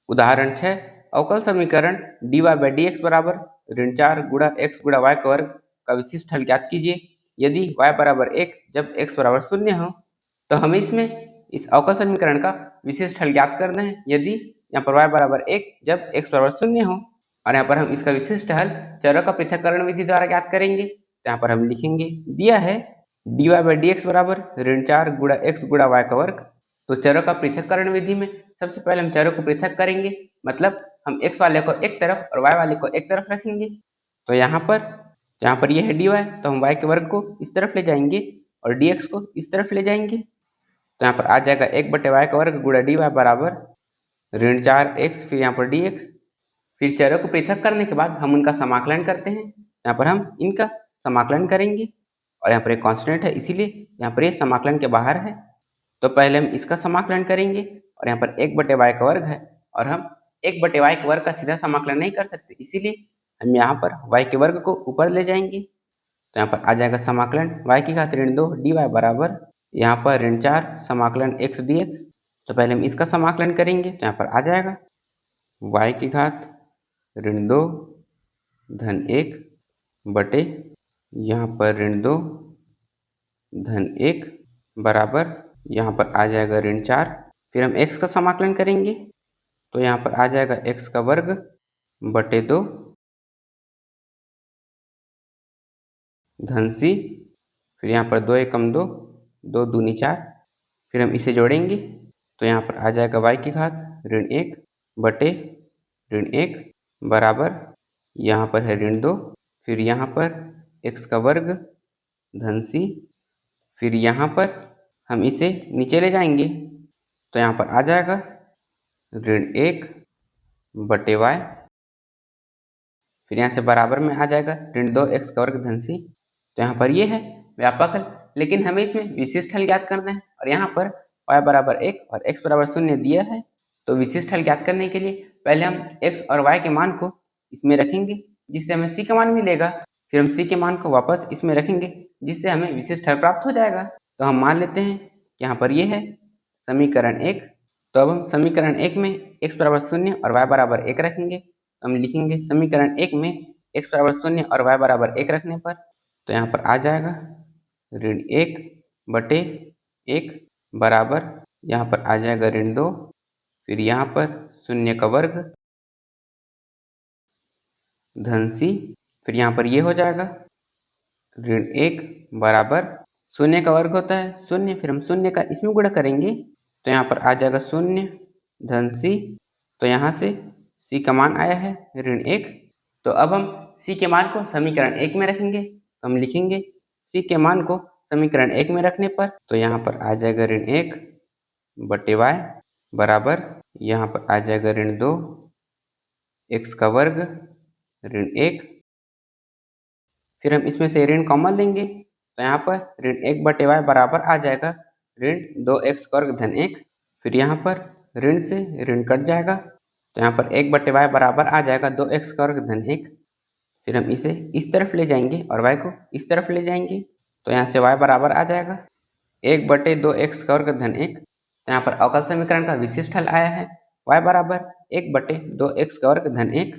उदाहरण 6, अवकल समीकरण dy बाई डी एक्स बराबर ऋण 4 गुणा x गुणा y का वर्ग का विशिष्ट हल ज्ञात कीजिए यदि y बराबर 1 जब x बराबर 0 हो। तो हमें इसमें इस अवकल समीकरण का विशिष्ट हल ज्ञात करना है यदि यहाँ पर y बराबर 1 जब x बराबर 0 हो, और यहाँ पर हम इसका विशिष्ट हल चरों का पृथक्करण विधि द्वारा ज्ञात करेंगे। तो यहाँ पर हम लिखेंगे, दिया है dy बाई डी एक्स बराबर ऋण 4 गुणा x गुणा y का वर्ग। तो चरों का पृथक्करण विधि में सबसे पहले हम चरों को पृथक करेंगे, मतलब हम x वाले को एक तरफ और y वाले को एक तरफ रखेंगे। तो यहाँ पर यह है dy, तो हम y के वर्ग को इस तरफ ले जाएंगे और dx को इस तरफ ले जाएंगे। तो यहाँ पर आ जाएगा 1/y का वर्ग गुणा dy बराबर ऋण 4x, फिर यहाँ पर dx। फिर चरों को पृथक करने के बाद हम उनका समाकलन करते हैं। यहाँ पर हम इनका समाकलन करेंगे और यहाँ पर एक कांस्टेंट है इसीलिए यहाँ पर ये समाकलन के बाहर है। तो पहले हम इसका समाकलन करेंगे और यहाँ पर 1/y का वर्ग है और हम 1/y के वर्ग का सीधा समाकलन नहीं कर सकते, इसीलिए हम यहाँ पर y के वर्ग को ऊपर ले जाएंगे। तो यहाँ पर आ जाएगा समाकलन y की घात ऋण 2 dy बराबर यहाँ पर ऋण 4 समाकलन x dx। तो पहले हम इसका समाकलन करेंगे, तो यहाँ पर आ जाएगा y की घात ऋण 2 धन 1 बटे यहाँ पर ऋण 2 धन 1 बराबर यहाँ पर आ जाएगा ऋण 4। फिर हम x का समाकलन करेंगे, तो यहाँ पर आ जाएगा x का वर्ग बटे 2 धन c, फिर यहाँ पर 2 एकम 2, 2 दूनी 4। फिर हम इसे जोड़ेंगे, तो यहाँ पर आ जाएगा y की घात ऋण 1 बटे ऋण 1 बराबर यहाँ पर है ऋण 2, फिर यहाँ पर x का वर्ग धन c। फिर यहाँ पर हम इसे नीचे ले जाएंगे, तो यहाँ पर आ जाएगा ऋण 1 बटे y, फिर यहाँ से बराबर में आ जाएगा ऋण 2x का वर्ग धन c। तो यहाँ पर ये है व्यापक हल, लेकिन हमें इसमें विशिष्ट हल ज्ञात करना है और यहाँ पर y बराबर 1 और x बराबर 0 दिया है। तो विशिष्ट हल ज्ञात करने के लिए पहले हम x और y के मान को इसमें रखेंगे जिससे हमें c का मान मिलेगा, फिर हम c के मान को वापस इसमें रखेंगे जिससे हमें विशिष्ट हल प्राप्त हो जाएगा। तो हम मान लेते हैं कि यहाँ पर ये है समीकरण 1। तो अब हम समीकरण 1 में x बराबर 0 और y बराबर 1 रखेंगे। तो हम लिखेंगे समीकरण 1 में x बराबर 0 और y बराबर 1 रखने पर, तो यहाँ पर आ जाएगा ऋण 1 बटे 1 बराबर यहाँ पर आ जाएगा ऋण 2, फिर यहाँ पर 0 का वर्ग धन c, फिर यहाँ पर ये हो जाएगा ऋण 1 बराबर 0 का वर्ग होता है 0, फिर हम 0 का इसमें गुणा करेंगे, तो यहाँ पर आ जाएगा 0 धन c। तो यहाँ से c का मान आया है ऋण 1। तो अब हम c के मान को समीकरण 1 में रखेंगे। तो हम लिखेंगे c के मान को समीकरण 1 में रखने पर, तो यहाँ पर आ जाएगा ऋण 1 बटे y बराबर यहाँ पर आ जाएगा ऋण 2 x का वर्ग ऋण 1। फिर हम इसमें से ऋण कॉमन लेंगे, तो यहाँ पर ऋण 1 बटे y बराबर आ जाएगा ऋण 2x का वर्ग धन 1। फिर यहाँ पर ऋण से ऋण कट जाएगा, तो यहाँ पर 1 बटे y बराबर आ जाएगा 2x का वर्ग धन 1। फिर हम इसे इस तरफ ले जाएंगे और y को इस तरफ ले जाएंगे, तो यहाँ से y बराबर आ जाएगा 1 बटे 2x का वर्ग धन 1। तो यहाँ पर अवकल समीकरण का विशिष्ट हल आया है y बराबर 1 बटे 2x का वर्ग धन 1।